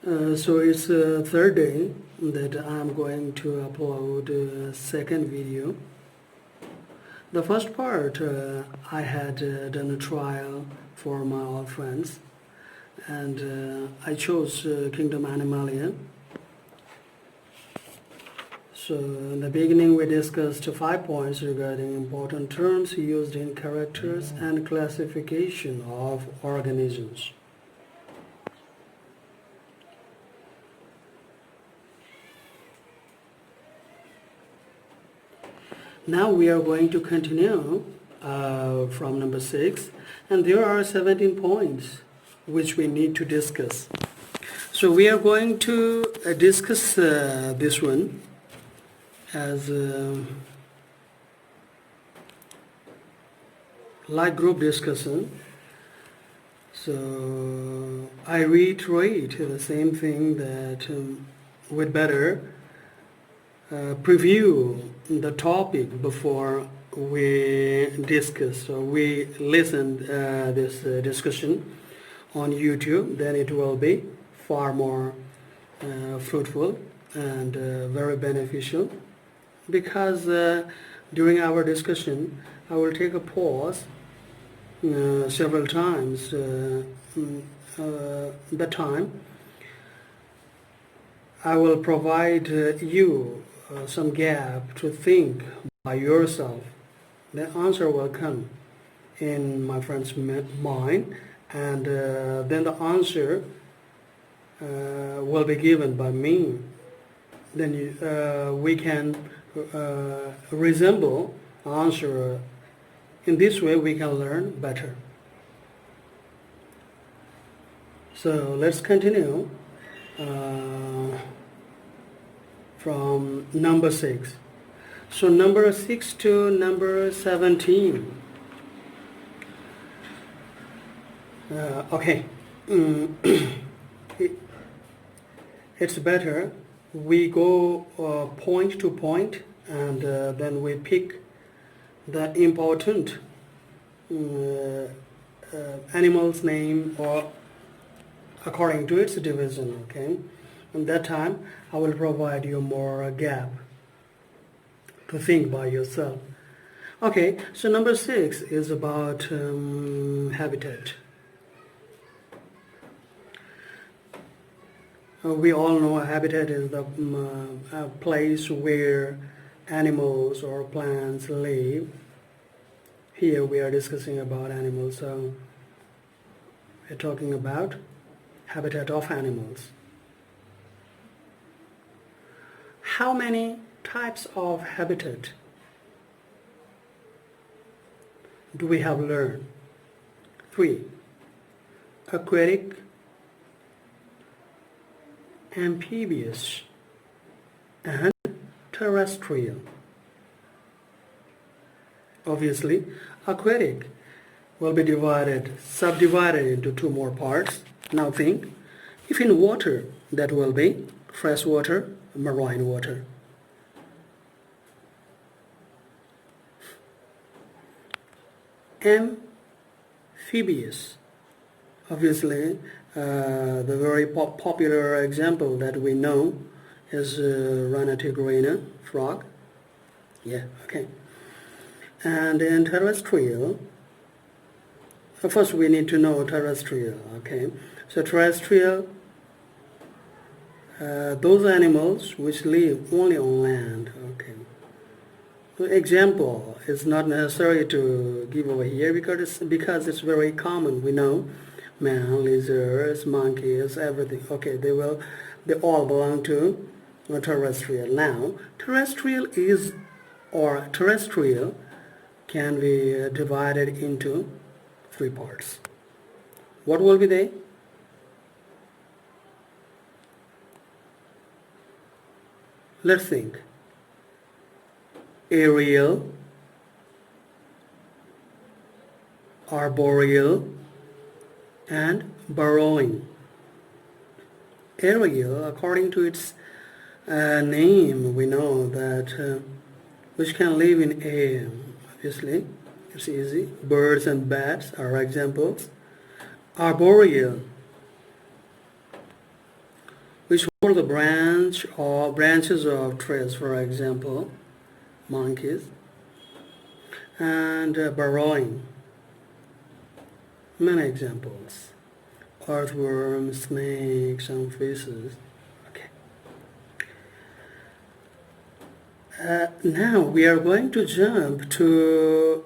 So it's the third day that I'm going to upload a second video. The first part I had done a trial for my old friends, and I chose Kingdom Animalia. So in the beginning we discussed 5 points regarding important terms used in characters and classification of organisms. Now we are going to continue from number 6, and there are 17 points which we need to discuss. So we are going to discuss this one as light group discussion. So I reiterate the same thing that we'd better preview the topic before we discuss or we listen this discussion on YouTube. Then it will be far more fruitful and very beneficial, because during our discussion I will take a pause several times. That time I will provide you some gap to think by yourself. The answer will come in my friend's mind, and then the answer will be given by me. Then we can resemble answer. In this way we can learn better. So let's continue from number 6. So number 6 to number 17. Okay. It's better we go point to point, and then we pick the important animal's name or according to its division, okay? And that time I will provide you more gap to think by yourself. Okay, so number 6 is about habitat. We all know a habitat is the place where animals or plants live. Here we are discussing about animals, so we're talking about habitat of animals. How many types of habitat do we have learned? 3. Aquatic, amphibious, and terrestrial. Obviously, aquatic will be subdivided into 2 more parts. Now think, if in water, that will be fresh water, marine water. Amphibious, obviously, the very popular example that we know is Rana tigrina, frog. Yeah, okay. And in terrestrial, first we need to know terrestrial, okay. So terrestrial, those animals which live only on land, okay. Example is not necessary to give over here because it's very common. We know man, lizards, monkeys, everything. Okay, they all belong to terrestrial. Now, terrestrial can be divided into 3 parts. What will be they? Let's think. Aerial, arboreal, and burrowing. Aerial, according to its name, we know that which can live in air. Obviously, it's easy. Birds and bats are examples. Arboreal, which were the branches of trees, for example, monkeys, and burrowing. Many examples: earthworms, snakes, and fishes. Okay. Now we are going to jump to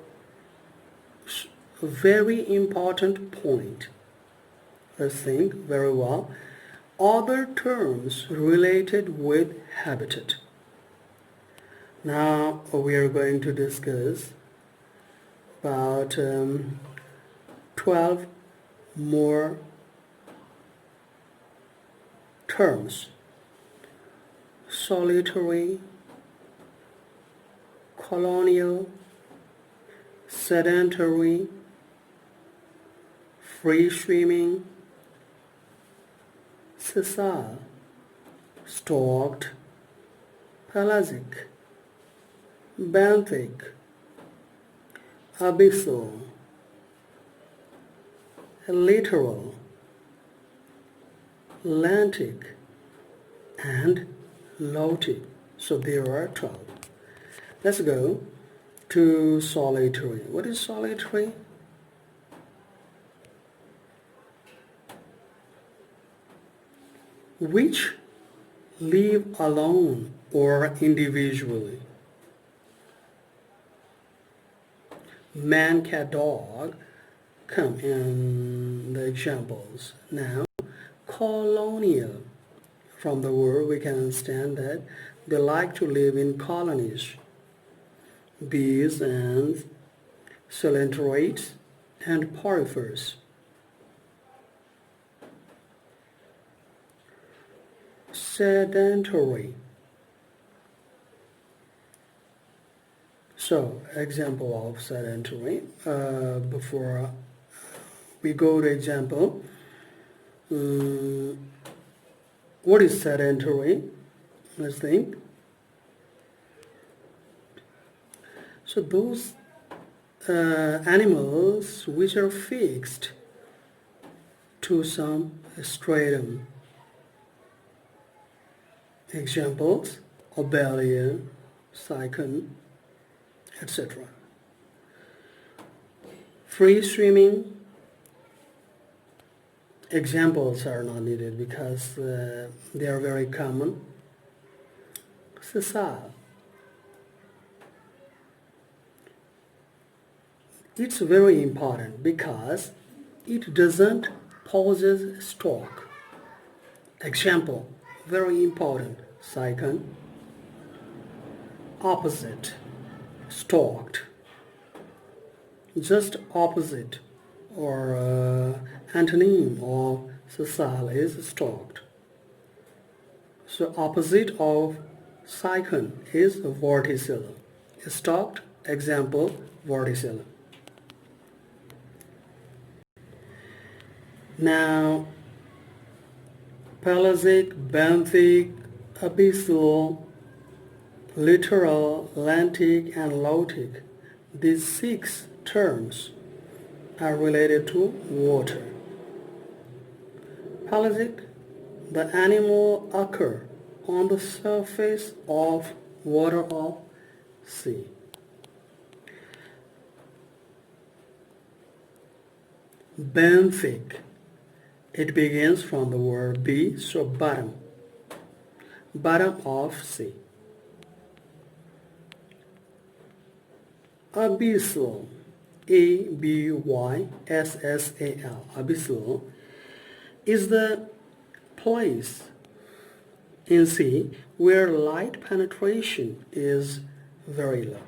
a very important point. Let's think very well. Other terms related with habitat. Now we are going to discuss about 12 more terms: solitary, colonial, sedentary, free-swimming, sessile, stalked, pelagic, benthic, abyssal, littoral, lentic, and lotic. So there are 12. Let's go to solitary. What is solitary? Which live alone or individually. Man, cat, dog come in the examples. Now, colonial. From the word we can understand that they like to live in colonies. Bees, ants, coelenterates, and porifers. Sedentary. So, example of sedentary. Before we go to example, what is sedentary? Let's think. So those animals which are fixed to some stratum. Examples: Obelia, Cycon, etc. Free swimming. Examples are not needed because they are very common. Sessile. It's very important because it doesn't possess stalk. Example, very important: Cycon, opposite, stalked. Just opposite or antonym of sessile is stalked. So opposite of Cycon is vorticilla. Stalked, example, vorticilla. Now, pelagic, benthic, abyssal, littoral, lentic, and lotic. These 6 terms are related to water. Pelagic, the animal occur on the surface of water of sea. Benthic, it begins from the word B, so bottom of sea. Abyssal, A-B-Y-S-S-A-L, abyssal, is the place in sea where light penetration is very low.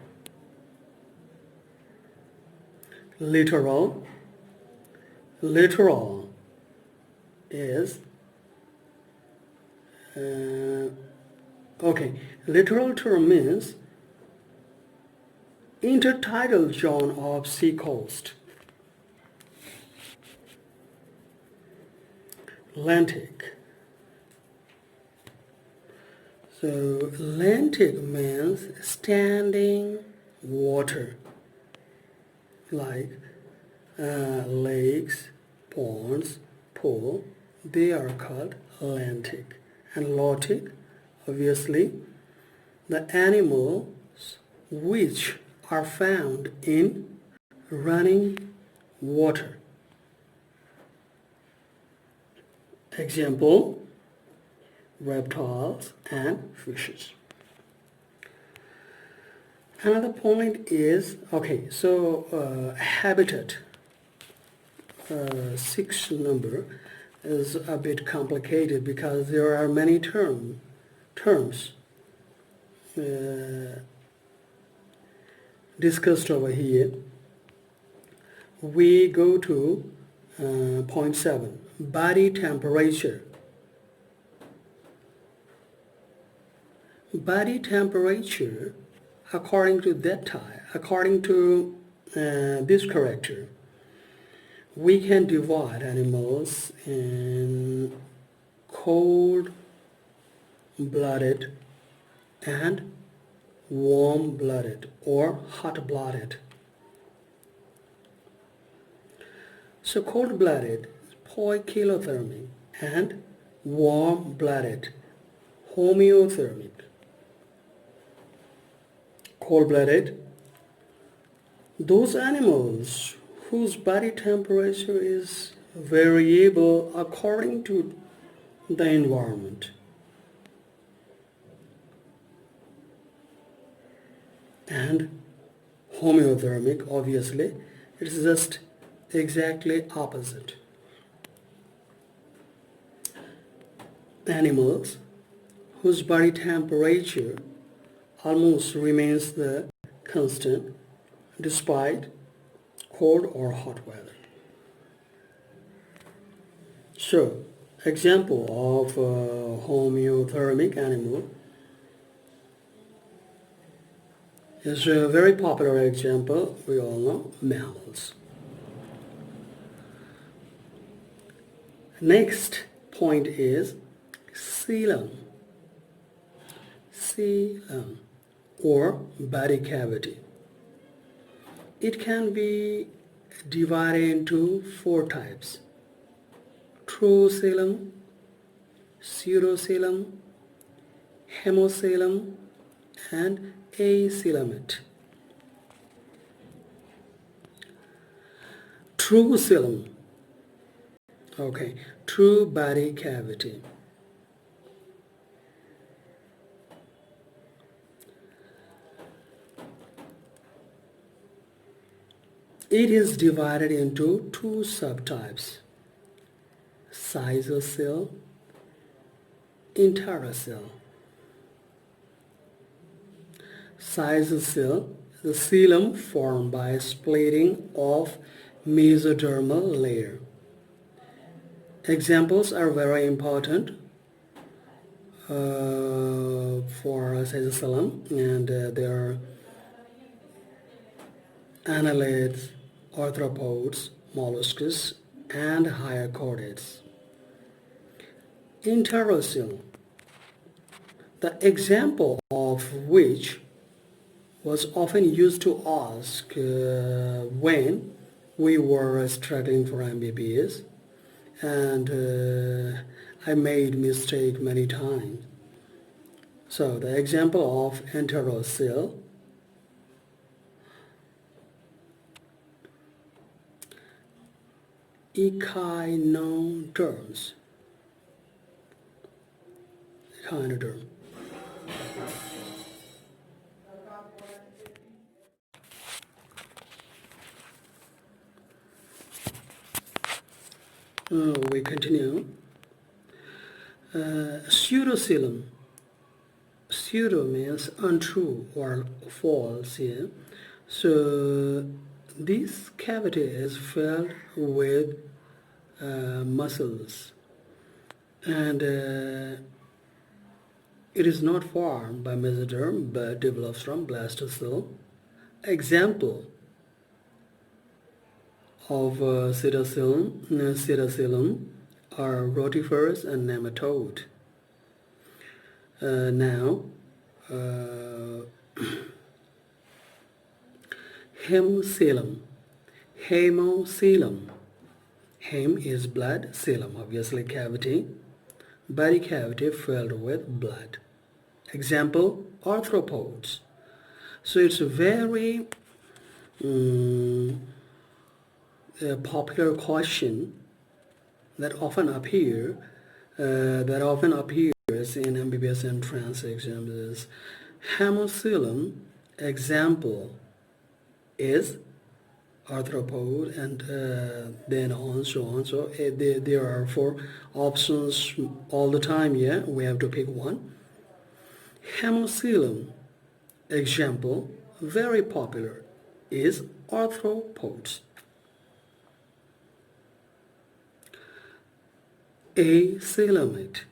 Littoral is littoral term means intertidal zone of sea coast. Lentic. So lentic means standing water, like lakes, ponds, pool. They are called lentic. and lotic, obviously, the animals which are found in running water. Example, reptiles and fishes. Another point is, okay, so habitat, 6 number, is a bit complicated because there are many terms discussed over here. We go to point 7, body temperature. Body temperature, according to that type, according to this character, we can divide animals in cold-blooded and warm-blooded or hot-blooded. So cold-blooded, poikilothermic, and warm-blooded, homeothermic. Cold-blooded, those animals whose body temperature is variable according to the environment. And homeothermic, obviously, it is just exactly opposite. Animals whose body temperature almost remains the constant despite cold or hot weather. So, example of a homeothermic animal is a very popular example, we all know, mammals. Next point is coelom. Coelom, or body cavity. It can be divided into 4 types: true coelom, pseudocoelom, hemocoelom, and acoelomate. True coelom, okay, true body cavity. It is divided into 2 subtypes: cell, intercell. Cell, the coelom formed by splitting of mesodermal layer. Examples are very important for cytosol, and they are annelids, arthropods, molluscs, and higher chordates. Intercell, the example of which was often used to ask when we were struggling for MBBS, and I made mistake many times. So the example of intercell: echinoderms. Echinoderm. We continue. Pseudocoelom. Pseudo means untrue or false here. So this cavity is filled with muscles, and it is not formed by mesoderm but develops from blastocell. Example of cytosol are rotifers and nematode. Now, hemocoelom. Hemocoelom. Hem is blood, coelom obviously cavity. body cavity filled with blood. Example, arthropods. So it's a very popular question that often appears in MBBS entrance exams is Hemocoelom. Example is arthropod, and then on so on. So there are 4 options all the time. Yeah, we have to pick one. Hemocoelom. Example, very popular, is arthropods. Acoelomate.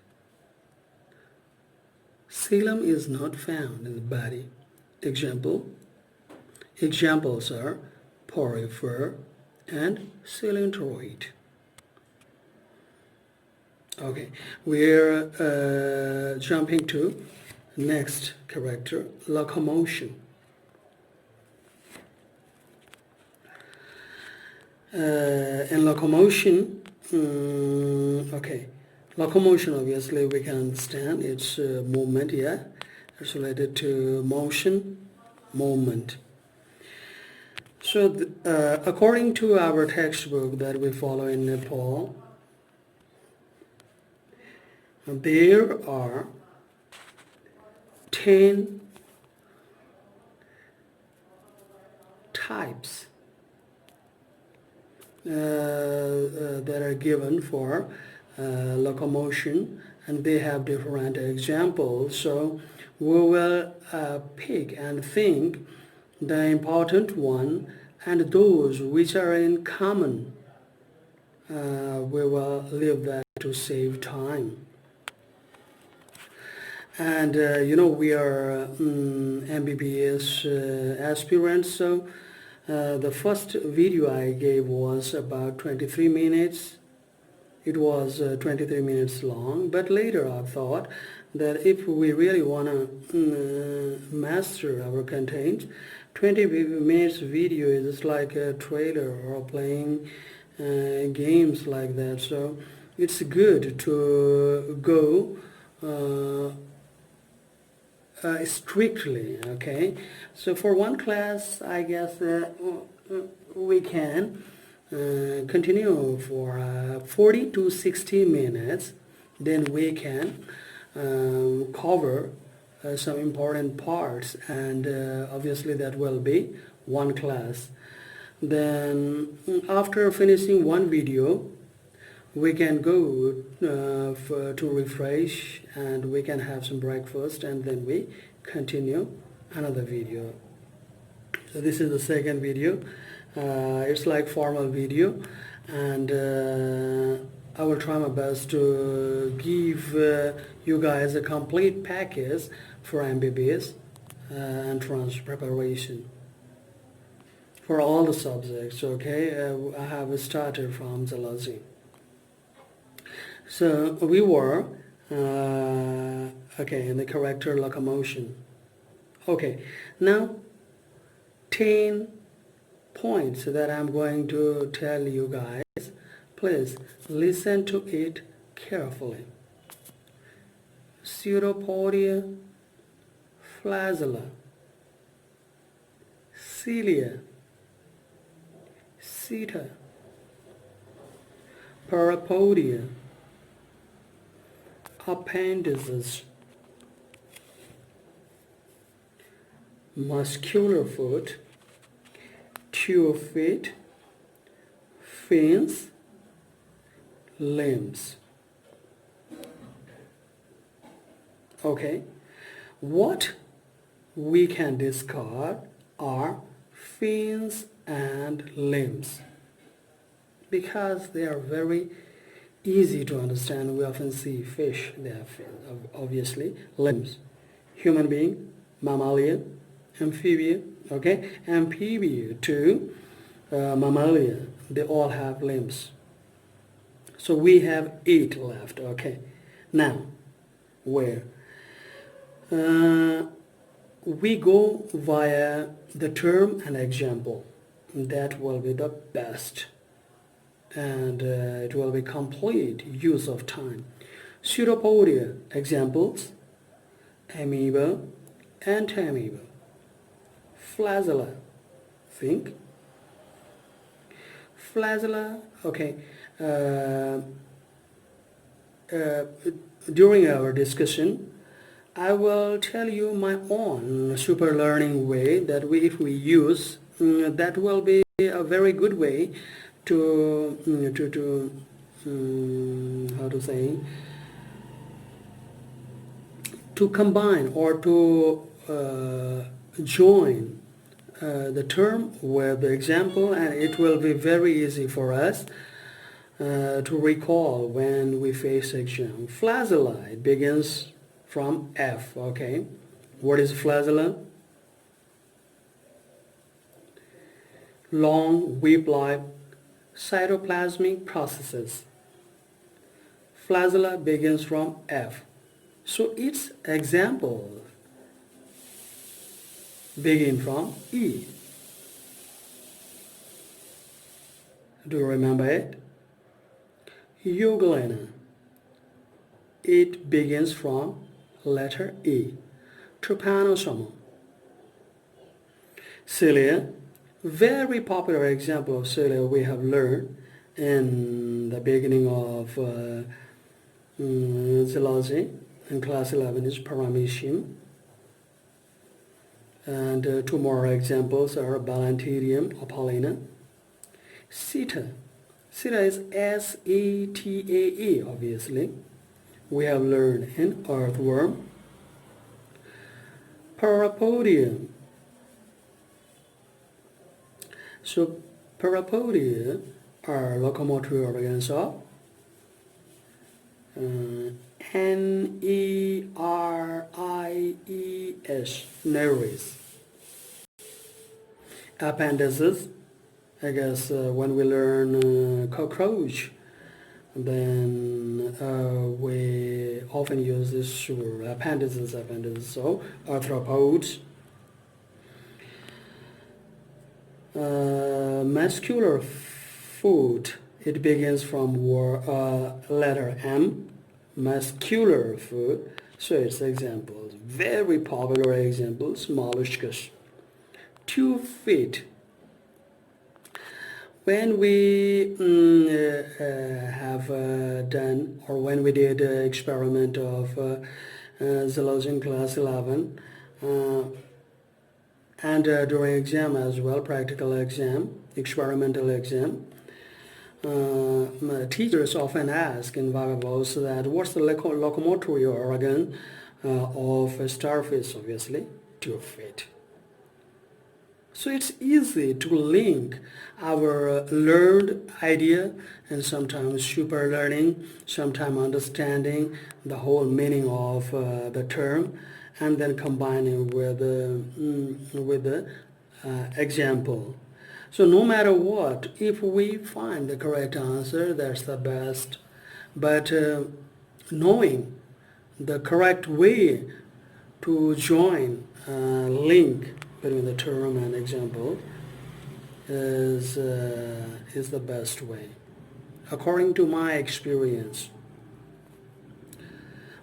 Coelom is not found in the body. Examples are porifer and cylindroid. Okay, we're jumping to next character, locomotion. In locomotion, locomotion, obviously we can understand it's movement. Yeah, it's related to motion, movement. So according to our textbook that we follow in Nepal, there are 10 types that are given for locomotion, and they have different examples. So we will pick and think the important one, and those which are in common we will leave that to save time. And we are MBBS aspirants, so the first video I gave was about 23 minutes. It was 23 minutes long, but later I thought that if we really want to master our content, 20 minutes video is just like a trailer or playing games like that. So it's good to go strictly. Okay, so for one class I guess we can continue for 40 to 60 minutes, then we can cover some important parts, and obviously that will be one class. Then after finishing one video we can go to refresh, and we can have some breakfast, and then we continue another video. So this is the second video. It's like formal video, and I will try my best to give you guys a complete package for MBBS entrance preparation for all the subjects. Okay, I have started from zoology. So we were in the character locomotion. Okay, now 10 points that I'm going to tell you guys. Please listen to it carefully. Pseudopodia, flagella, cilia, seta, parapodia, appendices, muscular foot, two feet, fins, limbs. Okay, what we can discard are fins and limbs because they are very easy to understand. We often see fish, they have fins, obviously. Limbs, human being, mammalia, amphibia, okay, amphibia to mammalia, they all have limbs. So we have 8 left. Okay, now where we go via the term and example, that will be the best, and it will be complete use of time. Pseudopodia, examples, amoeba, antamoeba, flagella, think, flagella, okay. Uh, During our discussion, I will tell you my own super learning way that if we use, that will be a very good way to how to say, to combine or to join the term with the example, and it will be very easy for us to recall when we face exam. Flagella, it begins from F, okay? What is flagella? Long, whip-like cytoplasmic processes. Flagella begins from F. So its examples begin from E. Do you remember it? Euglena. It begins from letter E. Trypanosoma. Cilia. Very popular example of cilia we have learned in the beginning of zoology in class 11 is Paramecium. And two more examples are Balanterium opalina. Seta. Seta is S-E-T-A-E, obviously. We have learned in earthworm. Parapodium. So parapodia are locomotory organs of N-E-R-I-E-S, nereis. Appendices, I guess when we learn cockroach, then we often use this word, appendices. So arthropods. Muscular foot, it begins from letter M. Muscular foot, so it's examples. Very popular examples, molluscus. 2 feet. When we have done, or when we did experiment of zoology in class 11, and during exam as well, practical exam, experimental exam, teachers often ask in vagabonds that what's the locomotory organ of a starfish, obviously, 2 feet. So it's easy to link our learned idea and sometimes super learning, sometimes understanding the whole meaning of the term, and then combining with the example. So no matter what, if we find the correct answer, that's the best. But knowing the correct way to join link between the term and example is the best way, according to my experience.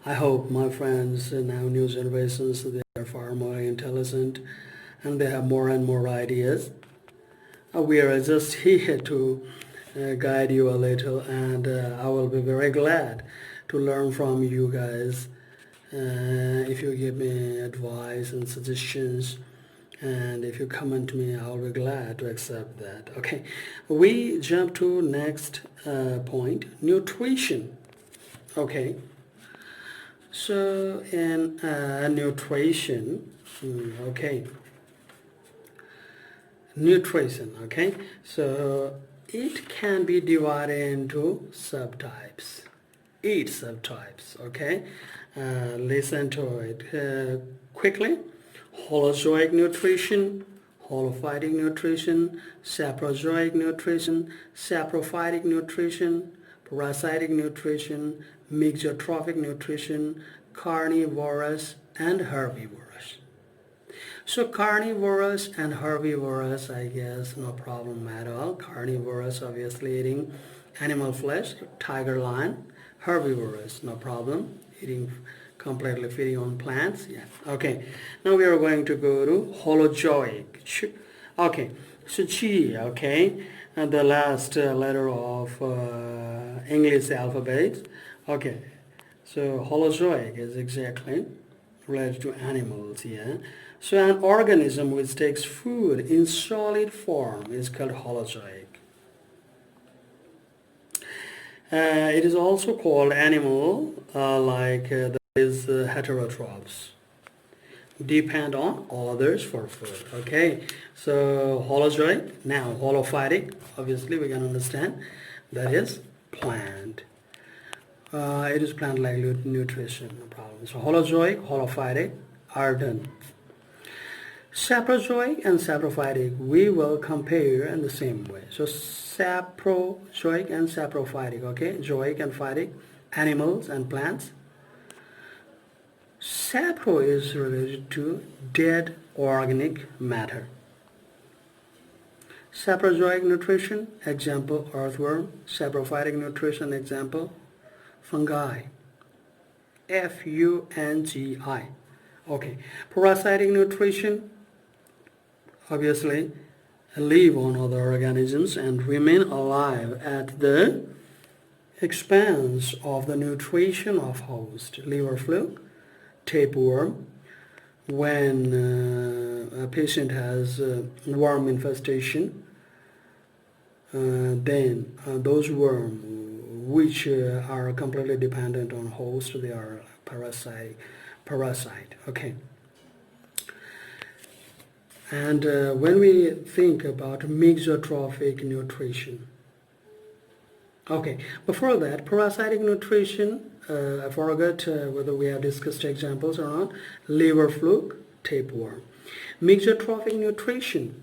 I hope my friends now new generations, they are far more intelligent and they have more and more ideas. We are just here to guide you a little, and I will be very glad to learn from you guys if you give me advice and suggestions, and if you comment to me, I'll be glad to accept that. Okay, we jump to next point, nutrition. Okay, so in nutrition, nutrition, okay, so it can be divided into subtypes, 8 subtypes, okay. Listen to it quickly. Holozoic nutrition, holophytic nutrition, saprozoic nutrition, saprophytic nutrition, parasitic nutrition, mixotrophic nutrition, carnivorous, and herbivorous. So carnivorous and herbivorous, I guess no problem at all. Carnivorous, obviously eating animal flesh, tiger, lion. herbivorous, no problem. Eating completely feeding on plants. Yeah. Okay. Now we are going to go to holozoic. Okay. So chi. Okay. And the last letter of English alphabet. Okay. So holozoic is exactly related to animals. Yeah. So an organism which takes food in solid form is called holozoic. It is also called animal, that is heterotrophs. Depend on others for food. Okay, so holozoic. Now holophytic. Obviously, we can understand that is plant. It is plant-like nutrition. No problem. So holozoic, holophytic are done. Saprozoic and saprophytic we will compare in the same way. So saprozoic and saprophytic, okay? Zoic and phytic, animals and plants. Sapro is related to dead organic matter. Saprozoic nutrition, example earthworm. Saprophytic nutrition, example fungi. Fungi. Okay. Parasitic nutrition, obviously live on other organisms and remain alive at the expense of the nutrition of host. Liver fluke, tapeworm. When a patient has worm infestation, then those worms which are completely dependent on host, they are parasite. Okay. And when we think about mesotrophic nutrition, okay, before that, parasitic nutrition, I forgot whether we have discussed examples or not. Liver fluke, tapeworm. Mesotrophic nutrition,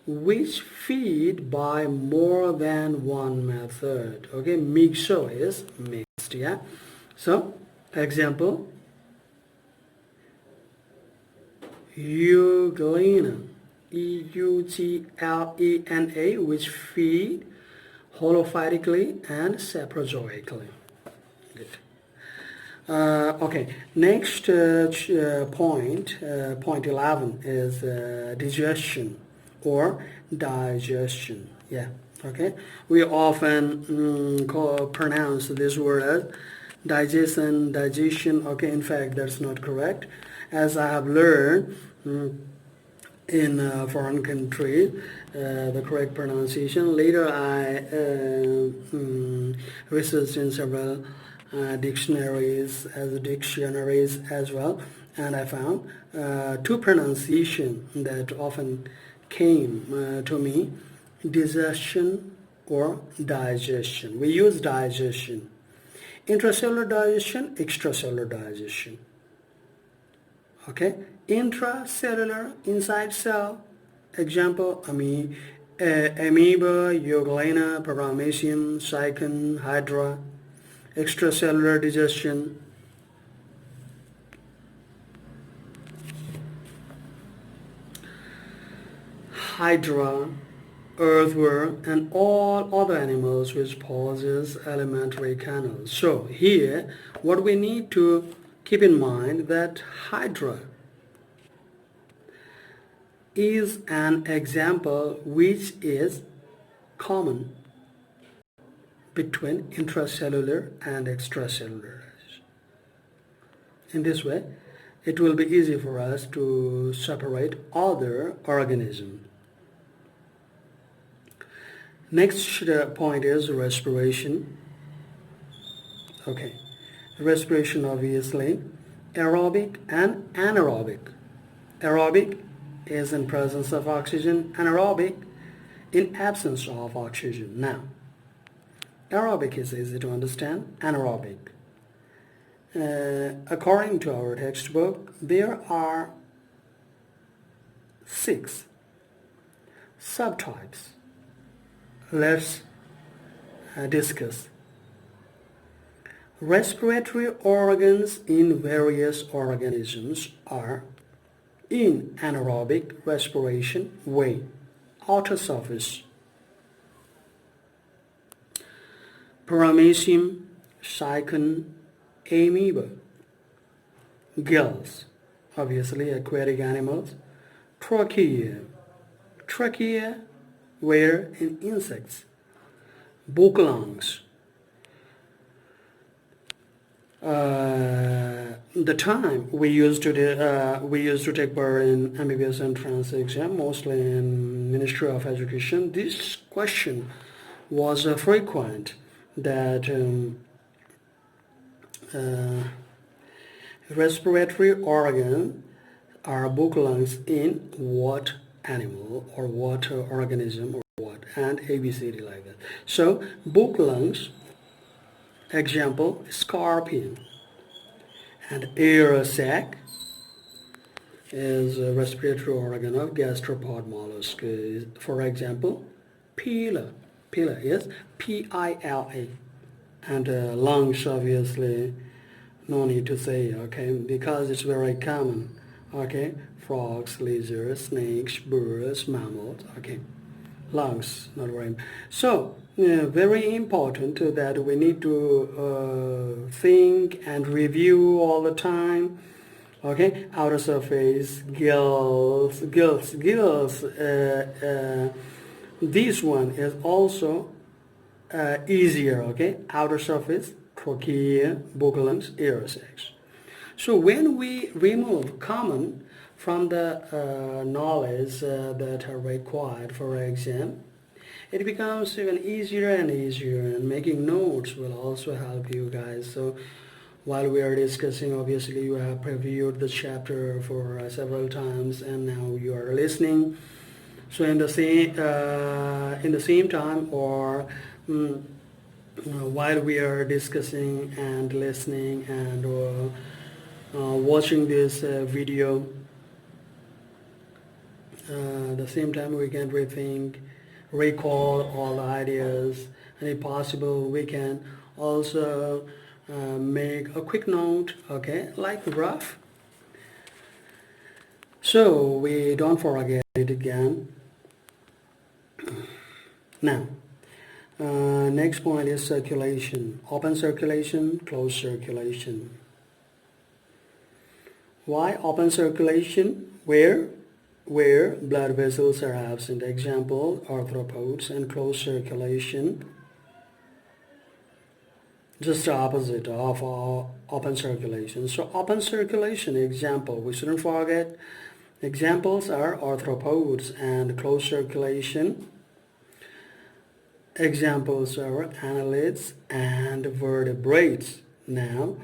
which feed by more than one method. Okay, mixo is mixed, yeah. So, example, euglena, euglena, which feed holophytically and saprozoically. Good. Okay, next point 11 is digestion or digestion. Yeah, okay. We often pronounce this word as digestion. Okay, in fact, that's not correct. As I have learned in a foreign country, the correct pronunciation. Later, I researched in several dictionaries as well, and I found two pronunciations that often came to me: digestion or digestion. We use digestion. Intracellular digestion, extracellular digestion. Okay, intracellular, inside cell. Example, amoeba, euglena, paramecium, cycon, hydra. Extracellular digestion. Hydra, earthworm, and all other animals which possess alimentary canals. So here, what we need to keep in mind that hydra is an example which is common between intracellular and extracellular. In this way, it will be easy for us to separate other organisms. Next point is respiration. Okay, respiration obviously, aerobic and anaerobic. Aerobic is in presence of oxygen, anaerobic in absence of oxygen. Now, aerobic is easy to understand, anaerobic. According to our textbook, there are 6 subtypes. Let's discuss. Respiratory organs in various organisms are in anaerobic respiration way, outer surface. Paramecium, Cycon, amoeba, gills, obviously aquatic animals, trachea, where in insects, book lungs. The time we used to take part in MBBS entrance exam, mostly in Ministry of Education. This question was frequent, that respiratory organ are book lungs in what animal or what organism or what, and ABCD like that. So book lungs, example, scorpion, and air sac is a respiratory organ of gastropod mollusk. For example, pila is P-I-L-A, and lungs, obviously, no need to say, okay, because it's very common, okay, frogs, lizards, snakes, birds, mammals, okay, lungs, not very. So very important that we need to think and review all the time. Okay, outer surface, gills. This one is also easier. Okay, outer surface, trachea, book lungs, air sacs. So when we remove common from the knowledge that are required for exam, it becomes even easier and easier, and making notes will also help you guys. So while we are discussing, obviously you have previewed the chapter for several times, and now you are listening. So in the same time, or while we are discussing and listening and watching this video, the same time we can recall all the ideas, and if possible we can also make a quick note, okay, like rough, so we don't forget it again. Now next point is circulation. Open circulation, closed circulation. Why open circulation? Where blood vessels are absent, example arthropods, and closed circulation, just the opposite of open circulation. So open circulation, example, we shouldn't forget, examples are arthropods, and closed circulation, examples are annelids and vertebrates. Now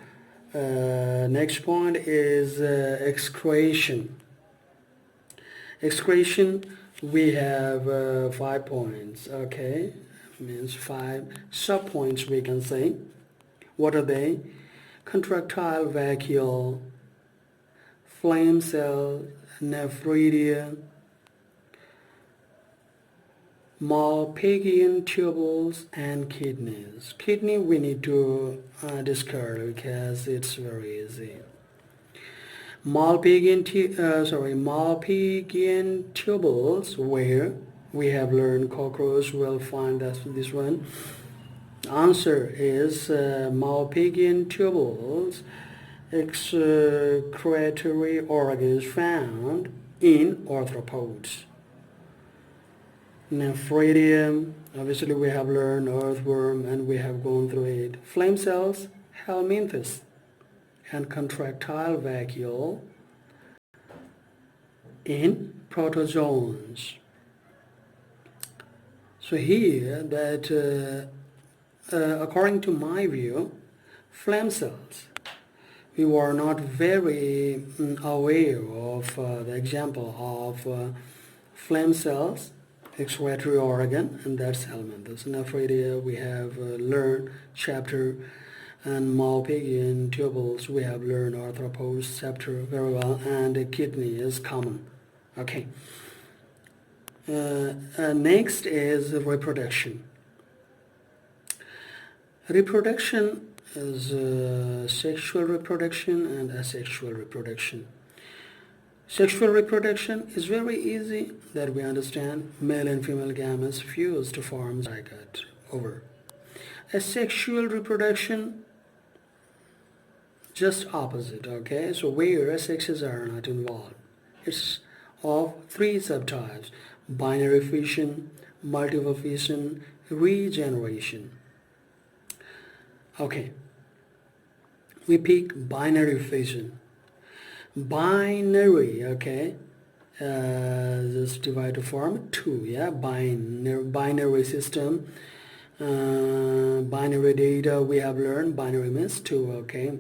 next point is excretion. Excretion, we have 5 points, okay, means 5 sub-points we can say. What are they? Contractile vacuole, flame cell, nephridia, Malpighian tubules, and kidneys. Kidney we need to discard because it's very easy. Malpighian tubules, where we have learned cockroach, will find this one. Answer is Malpighian tubules, excretory organs found in arthropods. Nephridium, obviously we have learned earthworm and we have gone through it. Flame cells, helminthes, and contractile vacuole in protozoans. So here that according to my view, flame cells, we were not very aware of the example of flame cells, excretory organ, and that's helminthes. Nephridia we have learned chapter, and Malpighian tubules we have learned arthropods chapter very well, and the kidney is common. Okay. Next is reproduction. Reproduction is sexual reproduction and asexual reproduction. Sexual reproduction is very easy that we understand. Male and female gametes fuse to form zygote over. Asexual reproduction just opposite, okay? So where sexes are not involved. It's of three subtypes: binary fission, multiple fission, regeneration. Okay, we pick binary fission. Binary, okay, just divide to form two, yeah, binary system. Binary data we have learned, binary means two, okay.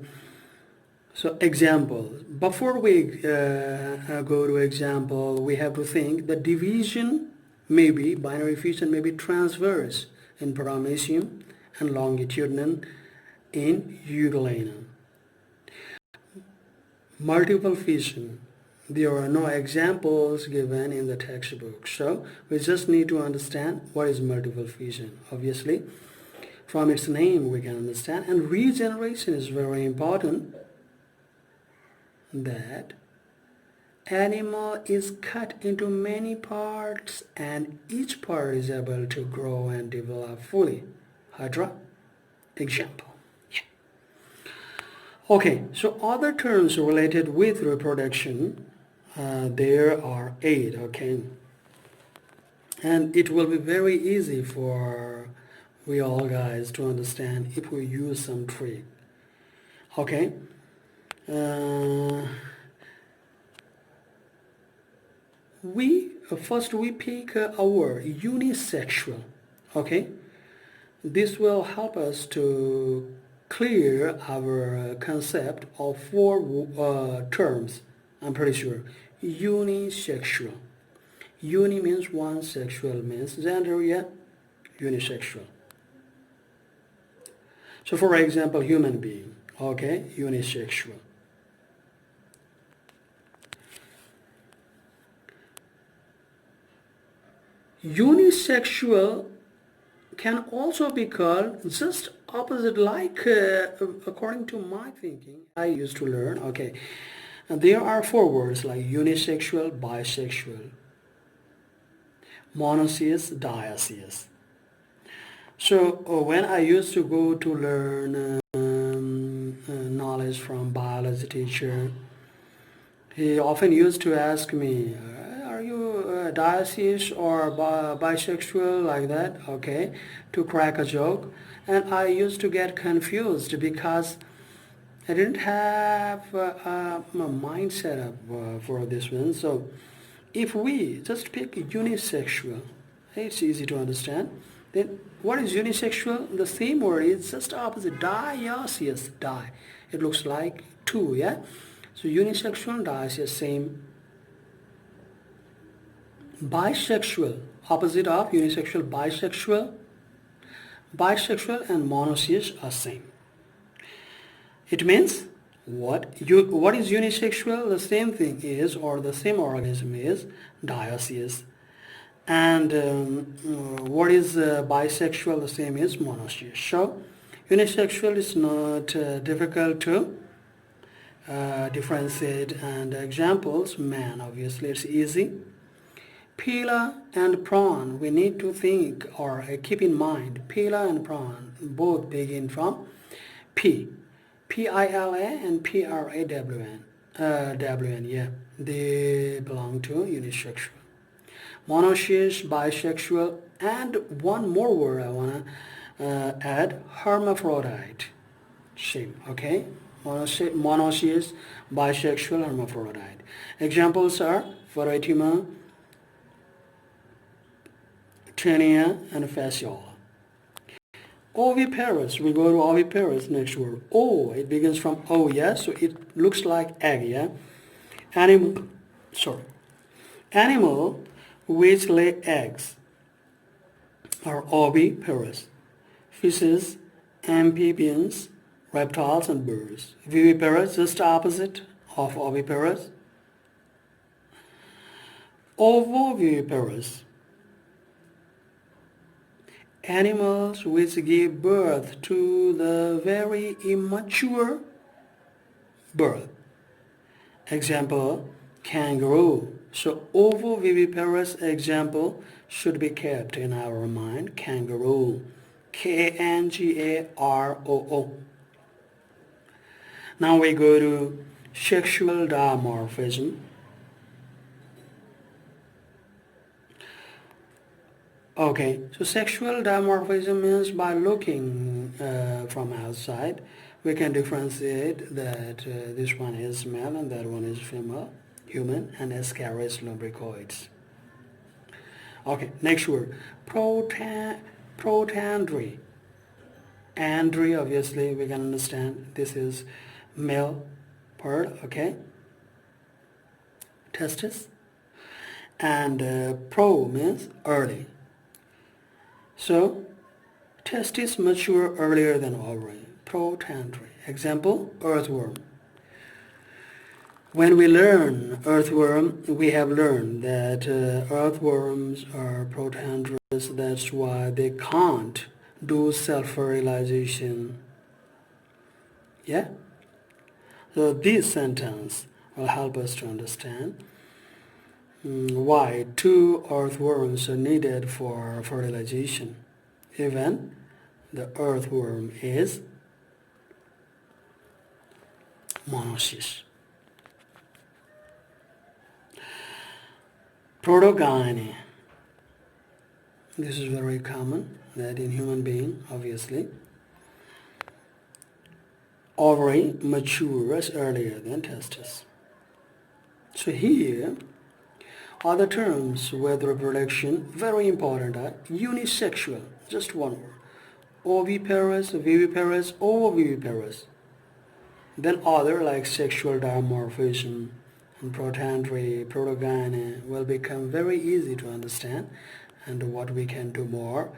So example, before we go to example, we have to think the division may be, binary fission may be transverse in paramecium and longitudinal in euglena. Multiple fission, there are no examples given in the textbook, so we just need to understand what is multiple fission. Obviously, from its name we can understand. And regeneration is very important, that animal is cut into many parts and each part is able to grow and develop fully. Hydra, example. Okay, so other terms related with reproduction, there are 8, okay? And it will be very easy for we all guys to understand if we use some trick. Okay? First we pick our unisexual, okay? This will help us to clear our concept of 4 terms, I'm pretty sure. Unisexual. Uni means one, sexual means gender, yeah? Unisexual. So for example, human being, okay? Unisexual. Unisexual can also be called just opposite, like according to my thinking I used to learn, okay, and there are 4 words like unisexual, bisexual, monoecious, dioecious. So when I used to go to learn knowledge from biology teacher, he often used to ask me, are you dioecious or bisexual, like that, okay, to crack a joke. And I used to get confused because I didn't have a mind set up for this one. So if we just pick unisexual, it's easy to understand. Then what is unisexual? The same word is just opposite, dioecious, di. It looks like 2, yeah? So unisexual, dioecious, same. Bisexual, opposite of unisexual, bisexual. Bisexual and monoecious are same. It means what is unisexual? The same thing is, or the same organism is, dioecious. And what is bisexual? The same is monoecious. So unisexual is not difficult to differentiate. And examples, man, obviously it's easy. Pila and prawn, we need to think or keep in mind, pila and prawn both begin from P. P-I-L-A and P-R-A-W-N. W-N, yeah, they belong to unisexual. Monoecious, bisexual, and one more word I want to add, hermaphrodite. Same, okay? Monoecious, bisexual, hermaphrodite. Examples are Pheretima, Tinea, and Fasciola. Oviparous, we go to oviparous, next word. O, it begins from O, yeah? So it looks like egg, yeah? Animal which lay eggs are oviparous. Fishes, amphibians, reptiles, and birds. Viviparous, just opposite of oviparous. Ovoviviparous, animals which give birth to the very immature birth. Example, kangaroo. So ovoviviparous example should be kept in our mind. Kangaroo, Kangaroo. Now we go to sexual dimorphism. Okay, so sexual dimorphism means by looking from outside, we can differentiate that this one is male and that one is female, human, and ascaris lubricoids. Okay, next word, protandry. Andry, obviously, we can understand this is male part, okay? Testis. And pro means early. So, testis mature earlier than ovary. Protandry. Example, earthworm. When we learn earthworm, we have learned that earthworms are protandrous. That's why they can't do self-fertilization. Yeah? So this sentence will help us to understand why 2 earthworms are needed for fertilization, even the earthworm is monoecious. Protogyny. This is very common that in human being, obviously, ovary matures earlier than testis. So here, other terms with reproduction, very important, are unisexual, just one word. Oviparous, viviparous, ovoviviparous. Then other like sexual dimorphism and protandry, protogyny will become very easy to understand. And what we can do more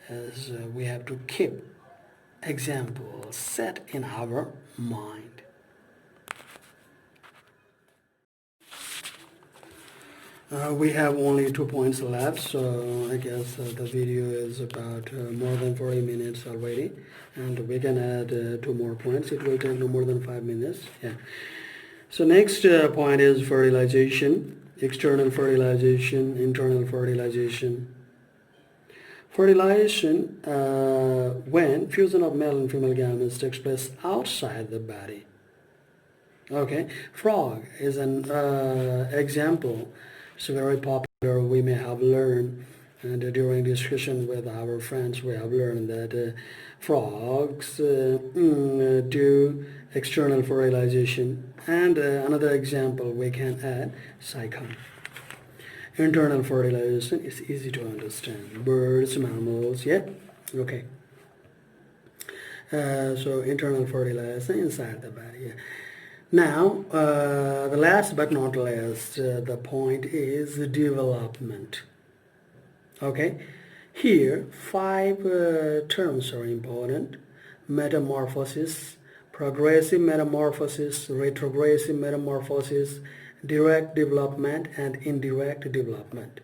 is we have to keep examples set in our mind. We have only 2 points left, so I guess the video is about more than 40 minutes already, and we can add 2 more points. It will take no more than 5 minutes. Yeah. So next point is fertilization, external fertilization, internal fertilization. Fertilization when fusion of male and female gametes takes place outside the body. Okay, frog is an example. It's very popular. We may have learned, and during discussion with our friends, we have learned that frogs do external fertilization. And another example we can add, cycone. Internal fertilization is easy to understand. Birds, mammals, yeah? Okay. So internal fertilization inside the body, yeah. Now, the last but not least, the point is development. Okay, here 5 terms are important: metamorphosis, progressive metamorphosis, retrogressive metamorphosis, direct development, and indirect development.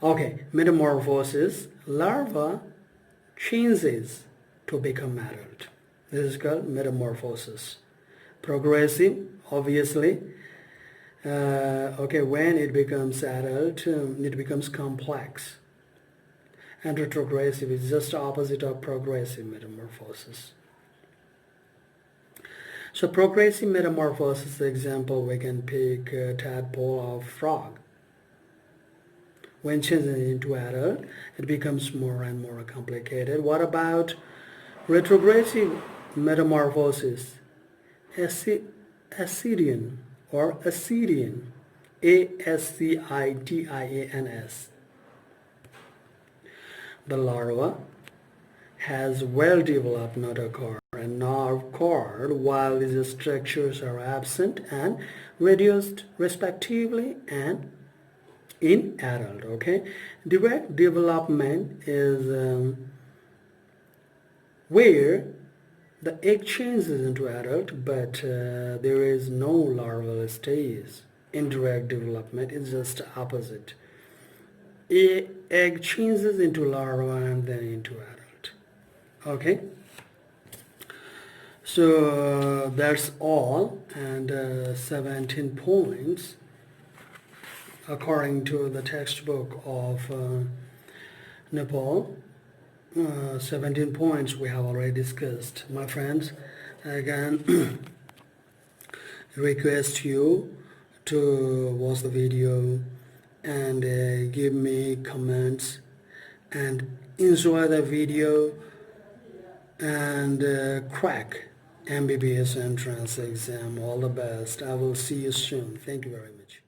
Okay, metamorphosis, larva changes to become adult. This is called metamorphosis. Progressive, obviously, okay, when it becomes adult, it becomes complex. And retrogressive is just the opposite of progressive metamorphosis. So progressive metamorphosis, example, we can pick tadpole or frog. When changing into adult, it becomes more and more complicated. What about retrogressive metamorphosis? Ascidian or Ascidian, Ascidians. The larva has well-developed notochord and nerve cord, while these structures are absent and reduced respectively and in adult. Okay, direct development is where the egg changes into adult, but there is no larval stage. Indirect development is just opposite. Egg changes into larva and then into adult. Okay, so that's all, and 17 points according to the textbook of Nepal. 17 points we have already discussed. My friends, again, request you to watch the video and give me comments and enjoy the video and crack MBBS entrance exam. All the best. I will see you soon. Thank you very much.